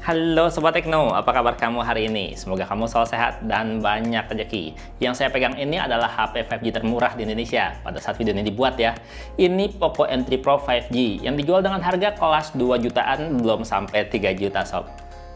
Halo Sobat Tekno, apa kabar kamu hari ini? Semoga kamu selalu sehat dan banyak rezeki. Yang saya pegang ini adalah HP 5G termurah di Indonesia pada saat video ini dibuat ya. Ini Poco M3 Pro 5G yang dijual dengan harga kelas 2 jutaan belum sampai 3 juta sob.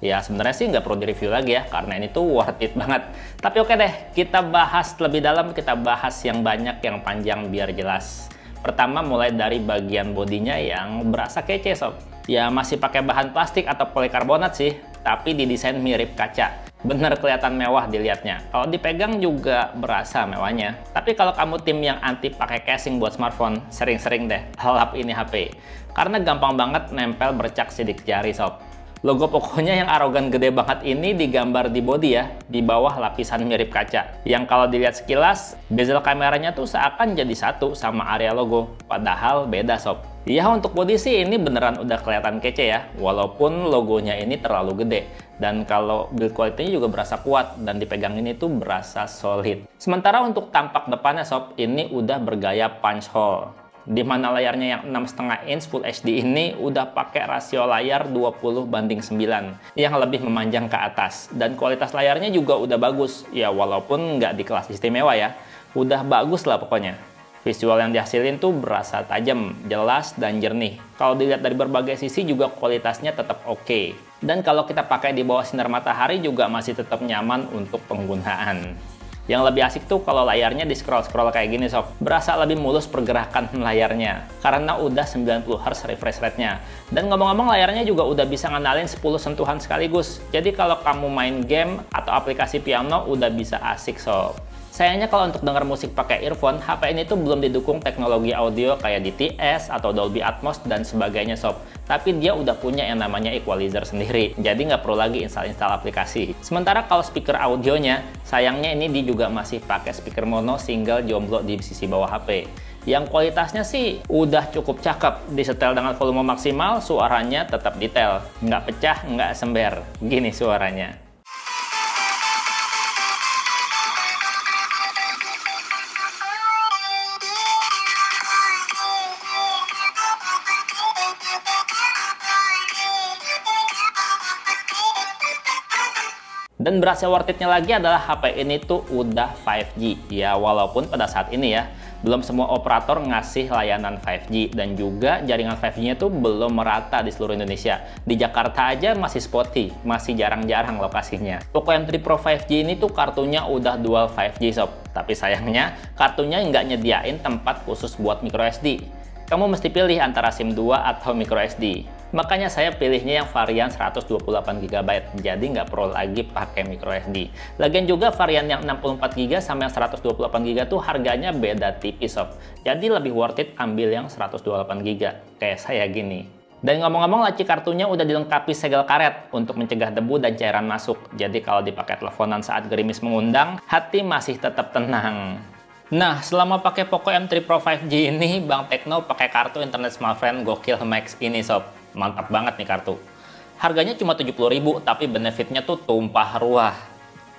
Ya sebenarnya sih nggak perlu direview lagi ya, karena ini tuh worth it banget. Tapi oke deh, kita bahas lebih dalam, kita bahas yang banyak, yang panjang biar jelas. Pertama mulai dari bagian bodinya yang berasa kece sob. Ya masih pakai bahan plastik atau polikarbonat sih, tapi didesain mirip kaca. Bener kelihatan mewah dilihatnya. Kalau dipegang juga berasa mewahnya. Tapi kalau kamu tim yang anti pakai casing buat smartphone, sering-sering deh lap ini HP. Karena gampang banget nempel bercak sidik jari sob. Logo Poconya yang arogan gede banget ini digambar di bodi ya, di bawah lapisan mirip kaca. Yang kalau dilihat sekilas, bezel kameranya tuh seakan jadi satu sama area logo, padahal beda sob. Ya untuk bodi sih ini beneran udah kelihatan kece ya, walaupun logonya ini terlalu gede. Dan kalau build quality-nya juga berasa kuat, dan dipegang ini tuh berasa solid. Sementara untuk tampak depannya sob, ini udah bergaya punch hole. Di mana layarnya yang 6,5 inch Full HD ini udah pakai rasio layar 20:9 yang lebih memanjang ke atas, dan kualitas layarnya juga udah bagus ya, walaupun nggak di kelas istimewa ya, udah bagus lah pokoknya. Visual yang dihasilin tuh berasa tajam, jelas, dan jernih. Kalau dilihat dari berbagai sisi juga kualitasnya tetap oke. Dan kalau kita pakai di bawah sinar matahari juga masih tetap nyaman untuk penggunaan. Yang lebih asik tuh kalau layarnya di scroll-scroll kayak gini sob. Berasa lebih mulus pergerakan layarnya, karena udah 90Hz refresh rate-nya. Dan ngomong-ngomong layarnya juga udah bisa ngenalin 10 sentuhan sekaligus. Jadi kalau kamu main game atau aplikasi piano udah bisa asik sob. Sayangnya kalau untuk denger musik pakai earphone, HP ini tuh belum didukung teknologi audio kayak DTS atau Dolby Atmos dan sebagainya sob. Tapi dia udah punya yang namanya equalizer sendiri, jadi nggak perlu lagi install aplikasi. Sementara kalau speaker audionya, sayangnya ini dia juga masih pakai speaker mono single jomblo di sisi bawah HP. Yang kualitasnya sih udah cukup cakep, disetel dengan volume maksimal, suaranya tetap detail, nggak pecah, nggak sember, gini suaranya. Dan berasa worth it-nya lagi adalah HP ini tuh udah 5G. Ya walaupun pada saat ini ya, belum semua operator ngasih layanan 5G. Dan juga jaringan 5G-nya tuh belum merata di seluruh Indonesia. Di Jakarta aja masih spotty, masih jarang-jarang lokasinya. Poco M3 Pro 5G ini tuh kartunya udah dual 5G sob. Tapi sayangnya, kartunya nggak nyediain tempat khusus buat microSD. Kamu mesti pilih antara SIM 2 atau microSD. Makanya saya pilihnya yang varian 128GB, jadi nggak perlu lagi pakai microSD. Lagian juga varian yang 64GB sama yang 128GB tuh harganya beda tipis sob. Jadi lebih worth it ambil yang 128GB, kayak saya gini. Dan ngomong-ngomong, laci kartunya udah dilengkapi segel karet untuk mencegah debu dan cairan masuk. Jadi kalau dipakai teleponan saat gerimis mengundang, hati masih tetap tenang. Nah, selama pakai Poco M3 Pro 5G ini, Bang Tekno pakai kartu internet smartphone Gokil Max ini sob. Mantap banget nih kartu. Harganya cuma 70.000, tapi benefitnya tuh tumpah ruah.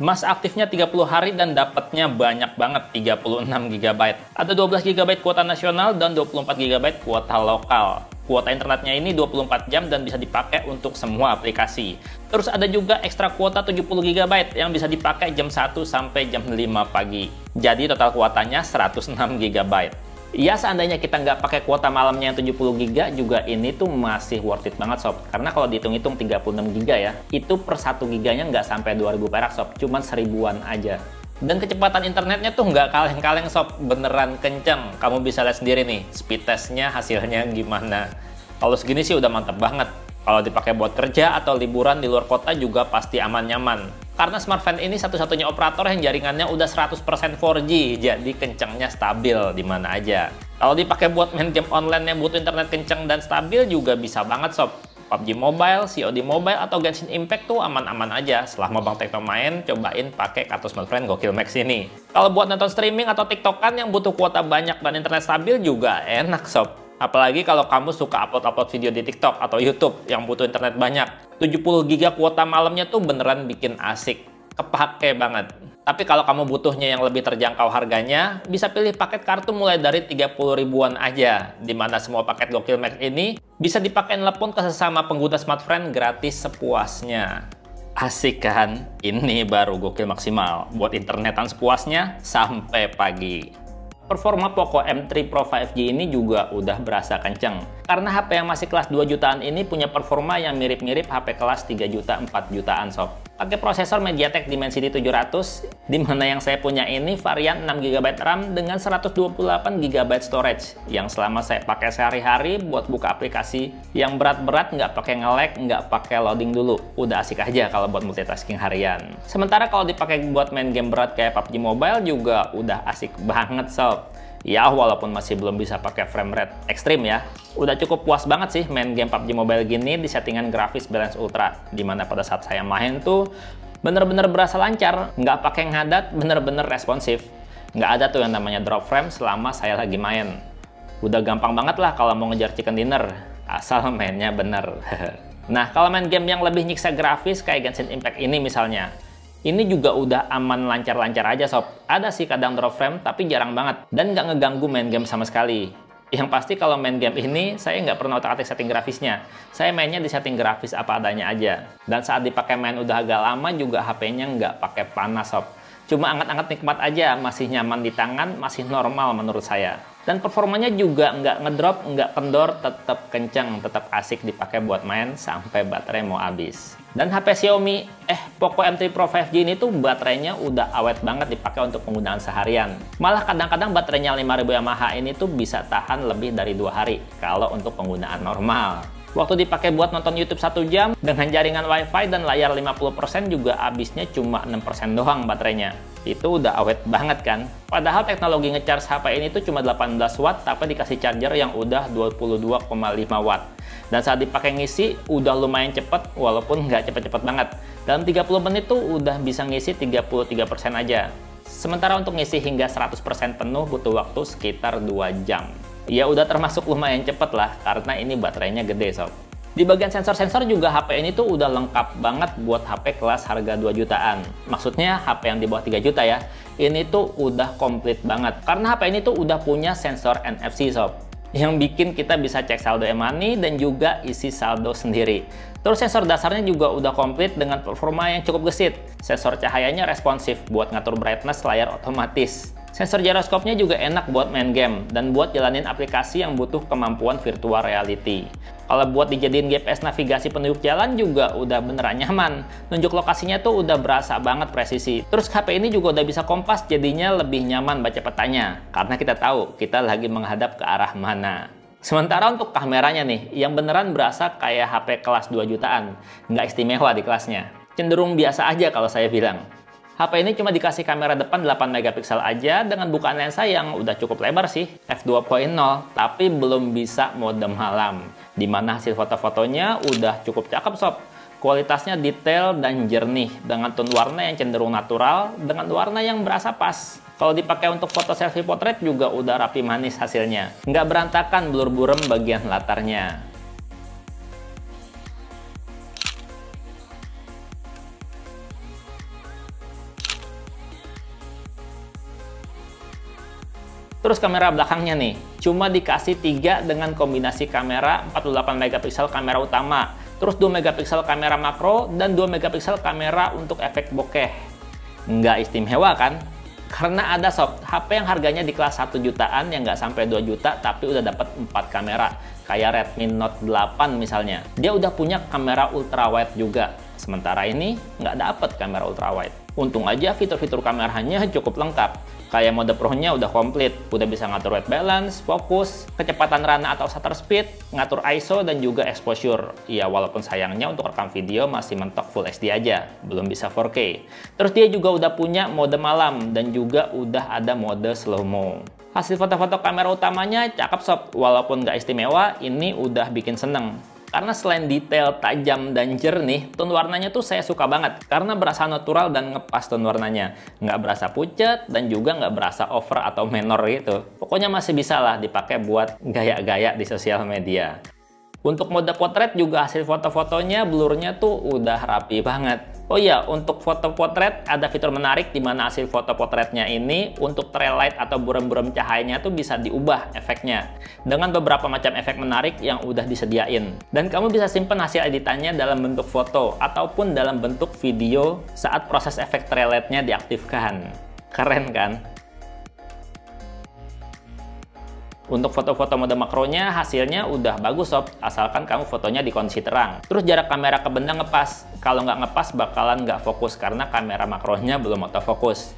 Masa aktifnya 30 hari dan dapatnya banyak banget, 36GB. Ada 12GB kuota nasional dan 24GB kuota lokal. Kuota internetnya ini 24 jam dan bisa dipakai untuk semua aplikasi. Terus ada juga ekstra kuota 70GB yang bisa dipakai jam 1 sampai jam 5 pagi. Jadi total kuotanya 106GB. Ya seandainya kita nggak pakai kuota malamnya yang 70GB juga ini tuh masih worth it banget sob. Karena kalau dihitung-hitung 36GB ya, itu per 1GB-nya nggak sampai 2000 perak sob, cuman 1000-an aja. Dan kecepatan internetnya tuh nggak kaleng-kaleng sob, beneran kenceng. Kamu bisa lihat sendiri nih, speed testnya hasilnya gimana. Kalau segini sih udah mantap banget. Kalau dipakai buat kerja atau liburan di luar kota juga pasti aman-nyaman. Karena smartphone ini satu-satunya operator yang jaringannya udah 100% 4G, jadi kencangnya stabil di mana aja. Kalau dipakai buat main game online yang butuh internet kencang dan stabil juga bisa banget sob. PUBG Mobile, COD Mobile, atau Genshin Impact tuh aman-aman aja. Selama Bang Tekno main, cobain pakai kartu smartphone Gokil Max ini. Kalau buat nonton streaming atau TikTokan yang butuh kuota banyak dan internet stabil juga enak sob. Apalagi kalau kamu suka upload-upload video di TikTok atau YouTube yang butuh internet banyak. 70GB kuota malamnya tuh beneran bikin asik. Kepake banget. Tapi kalau kamu butuhnya yang lebih terjangkau harganya, bisa pilih paket kartu mulai dari 30 ribuan aja, di mana semua paket Gokil Max ini bisa dipakai nelpon ke sesama pengguna smartphone gratis sepuasnya. Asik kan? Ini baru Gokil maksimal, buat internetan sepuasnya sampai pagi. Performa Poco M3 Pro 5G ini juga udah berasa kenceng. Karena HP yang masih kelas 2 jutaan ini punya performa yang mirip-mirip HP kelas 3 juta 4 jutaan sob. Pakai prosesor MediaTek Dimensity 700, di mana yang saya punya ini varian 6GB RAM dengan 128GB storage, yang selama saya pakai sehari-hari buat buka aplikasi yang berat-berat nggak pakai nge-lag, nggak pakai loading dulu. Udah asik aja kalau buat multitasking harian. Sementara kalau dipakai buat main game berat kayak PUBG Mobile juga udah asik banget sob. Ya, walaupun masih belum bisa pakai frame rate ekstrim ya. Udah cukup puas banget sih main game PUBG Mobile gini di settingan grafis balance ultra. Dimana pada saat saya main tuh bener-bener berasa lancar, nggak pakai ngadat, bener-bener responsif. Nggak ada tuh yang namanya drop frame selama saya lagi main. Udah gampang banget lah kalau mau ngejar chicken dinner, asal mainnya bener. Nah, kalau main game yang lebih nyiksa grafis kayak Genshin Impact ini misalnya, ini juga udah aman lancar-lancar aja sob. Ada sih kadang drop frame, tapi jarang banget. Dan nggak ngeganggu main game sama sekali. Yang pasti kalau main game ini, saya nggak pernah otak-atik setting grafisnya. Saya mainnya di setting grafis apa adanya aja. Dan saat dipakai main udah agak lama juga HP-nya nggak pakai panas sob. Cuma anget-anget nikmat aja, masih nyaman di tangan, masih normal menurut saya. Dan performanya juga nggak ngedrop, nggak kendor, tetap kenceng, tetap asik dipakai buat main sampai baterai mau habis. Dan HP Xiaomi Poco M3 Pro 5G ini tuh baterainya udah awet banget dipakai untuk penggunaan seharian. Malah kadang-kadang baterainya 5000 mAh ini tuh bisa tahan lebih dari 2 hari kalau untuk penggunaan normal. Waktu dipakai buat nonton YouTube 1 jam dengan jaringan WiFi dan layar 50% juga habisnya cuma 6% doang baterainya. Itu udah awet banget kan? Padahal teknologi ngecharge HP ini tuh cuma 18 watt tapi dikasih charger yang udah 22,5 watt. Dan saat dipakai ngisi udah lumayan cepet walaupun nggak cepet-cepet banget. Dalam 30 menit tuh udah bisa ngisi 33% aja. Sementara untuk ngisi hingga 100% penuh butuh waktu sekitar 2 jam. Ya udah termasuk lumayan cepet lah karena ini baterainya gede sob. Di bagian sensor-sensor juga HP ini tuh udah lengkap banget buat HP kelas harga 2 jutaan. Maksudnya HP yang di bawah 3 juta ya. Ini tuh udah komplit banget. Karena HP ini tuh udah punya sensor NFC sob, yang bikin kita bisa cek saldo e-money dan juga isi saldo sendiri. Terus sensor dasarnya juga udah komplit dengan performa yang cukup gesit. Sensor cahayanya responsif buat ngatur brightness layar otomatis. Sensor gyroskopnya juga enak buat main game dan buat jalanin aplikasi yang butuh kemampuan virtual reality. Kalau buat dijadiin GPS navigasi penunjuk jalan juga udah beneran nyaman. Nunjuk lokasinya tuh udah berasa banget presisi. Terus HP ini juga udah bisa kompas, jadinya lebih nyaman baca petanya. Karena kita tahu kita lagi menghadap ke arah mana. Sementara untuk kameranya nih, yang beneran berasa kayak HP kelas 2 jutaan. Nggak istimewa di kelasnya. Cenderung biasa aja kalau saya bilang. HP ini cuma dikasih kamera depan 8 megapiksel aja dengan bukaan lensa yang udah cukup lebar sih, f2.0, tapi belum bisa mode malam. Dimana hasil foto-fotonya udah cukup cakep sob. Kualitasnya detail dan jernih, dengan tone warna yang cenderung natural, dengan warna yang berasa pas. Kalau dipakai untuk foto selfie potret juga udah rapi manis hasilnya. Nggak berantakan blur-burem bagian latarnya. Terus kamera belakangnya nih, cuma dikasih 3 dengan kombinasi kamera 48 megapiksel kamera utama, terus 2 megapiksel kamera makro, dan 2 megapiksel kamera untuk efek bokeh. Nggak istimewa kan? Karena ada sob, HP yang harganya di kelas 1 jutaan yang nggak sampai 2 juta tapi udah dapat 4 kamera. Kayak Redmi Note 8 misalnya. Dia udah punya kamera ultrawide juga. Sementara ini nggak dapet kamera ultrawide. Untung aja fitur-fitur kameranya cukup lengkap. Kayak mode Pro-nya udah komplit, udah bisa ngatur white balance, fokus, kecepatan rana atau shutter speed, ngatur ISO dan juga exposure. Ya walaupun sayangnya untuk rekam video masih mentok Full HD aja, belum bisa 4K. Terus dia juga udah punya mode malam dan juga udah ada mode slow-mo. Hasil foto-foto kamera utamanya cakep sob, walaupun nggak istimewa, ini udah bikin seneng. Karena selain detail, tajam, dan jernih, tone warnanya tuh saya suka banget. Karena berasa natural dan ngepas tone warnanya. Nggak berasa pucat, dan juga nggak berasa over atau menor gitu. Pokoknya masih bisa lah dipakai buat gaya-gaya di sosial media. Untuk mode potret juga hasil foto-fotonya blurnya tuh udah rapi banget. Oh iya, untuk foto potret ada fitur menarik di mana hasil foto potretnya ini untuk trilight atau buram-buram cahayanya tuh bisa diubah efeknya dengan beberapa macam efek menarik yang udah disediain. Dan kamu bisa simpan hasil editannya dalam bentuk foto ataupun dalam bentuk video saat proses efek trilightnya diaktifkan. Keren kan? Untuk foto-foto mode makronya hasilnya udah bagus sob, asalkan kamu fotonya di kondisi terang. Terus jarak kamera ke benda ngepas, kalau nggak ngepas bakalan nggak fokus karena kamera makronya belum autofokus.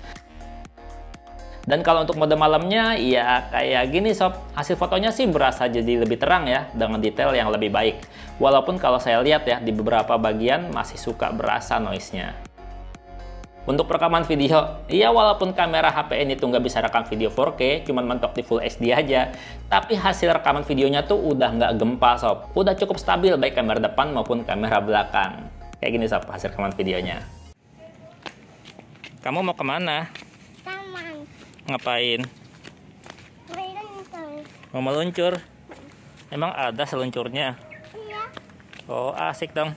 Dan kalau untuk mode malamnya ya kayak gini sob, hasil fotonya sih berasa jadi lebih terang ya, dengan detail yang lebih baik. Walaupun kalau saya lihat ya di beberapa bagian masih suka berasa noise-nya. Untuk rekaman video, ya walaupun kamera HP ini tuh nggak bisa rekam video 4K, cuman mentok di Full HD aja, tapi hasil rekaman videonya tuh udah nggak gempa sob. Udah cukup stabil baik kamera depan maupun kamera belakang. Kayak gini sob hasil rekaman videonya. Kamu mau kemana? Taman. Ngapain? Meluncur. Mau meluncur? Emang ada seluncurnya? Iya. Oh asik dong.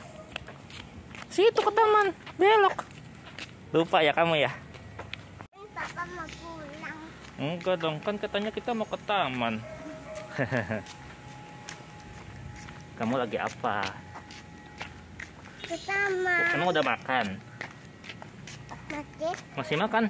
Situ ke taman, belok. Lupa ya kamu ya? Papa mau pulang. Enggak dong, kan katanya kita mau ke taman. Kamu lagi apa? Ke taman. Kamu udah makan? Masih makan?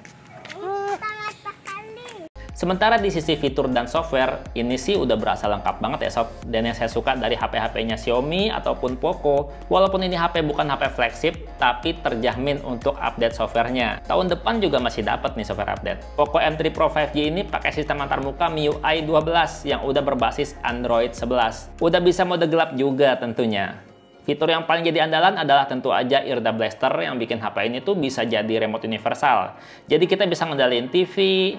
Sangat sekali. Sementara di sisi fitur dan software, ini sih udah berasa lengkap banget ya sob. Dan yang saya suka dari HP-HP-nya Xiaomi ataupun Poco, walaupun ini HP bukan HP flagship, tapi terjamin untuk update softwarenya. Tahun depan juga masih dapat nih software update. Poco M3 Pro 5G ini pakai sistem antarmuka MIUI 12 yang udah berbasis Android 11. Udah bisa mode gelap juga tentunya. Fitur yang paling jadi andalan adalah tentu aja Irda Blaster yang bikin HP ini tuh bisa jadi remote universal. Jadi kita bisa ngendaliin TV,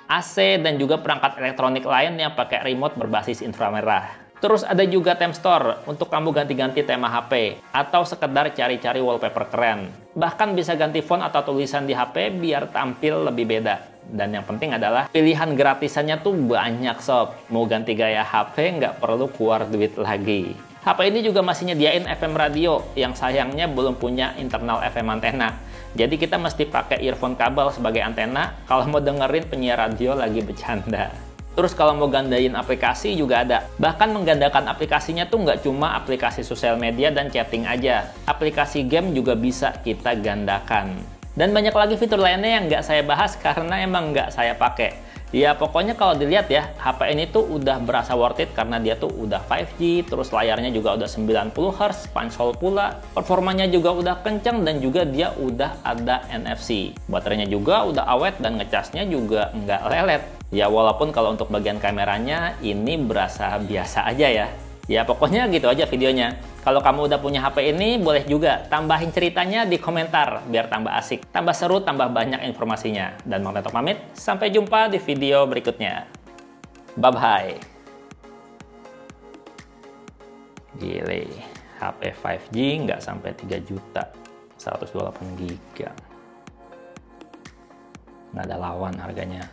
AC, dan juga perangkat elektronik lain yang pakai remote berbasis inframerah. Terus ada juga Theme Store untuk kamu ganti-ganti tema HP atau sekedar cari-cari wallpaper keren. Bahkan bisa ganti font atau tulisan di HP biar tampil lebih beda. Dan yang penting adalah pilihan gratisannya tuh banyak sob. Mau ganti gaya HP nggak perlu keluar duit lagi. HP ini juga masih nyediain FM radio yang sayangnya belum punya internal FM antena. Jadi kita mesti pakai earphone kabel sebagai antena kalau mau dengerin penyiar radio lagi bercanda. Terus kalau mau gandain aplikasi juga ada. Bahkan menggandakan aplikasinya tuh nggak cuma aplikasi sosial media dan chatting aja. Aplikasi game juga bisa kita gandakan. Dan banyak lagi fitur lainnya yang nggak saya bahas karena emang nggak saya pakai. Ya pokoknya kalau dilihat ya, HP ini tuh udah berasa worth it karena dia tuh udah 5G, terus layarnya juga udah 90Hz, punch hole pula, performanya juga udah kencang dan juga dia udah ada NFC. Baterainya juga udah awet dan ngecasnya juga nggak lelet. Ya walaupun kalau untuk bagian kameranya ini berasa biasa aja ya. Ya pokoknya gitu aja videonya. Kalau kamu udah punya HP ini, boleh juga tambahin ceritanya di komentar biar tambah asik, tambah seru, tambah banyak informasinya. Dan Mang Tetok pamit, sampai jumpa di video berikutnya. Bye-bye. Gile, HP 5G nggak sampai 3 juta, 128 GB. Nggak ada lawan harganya.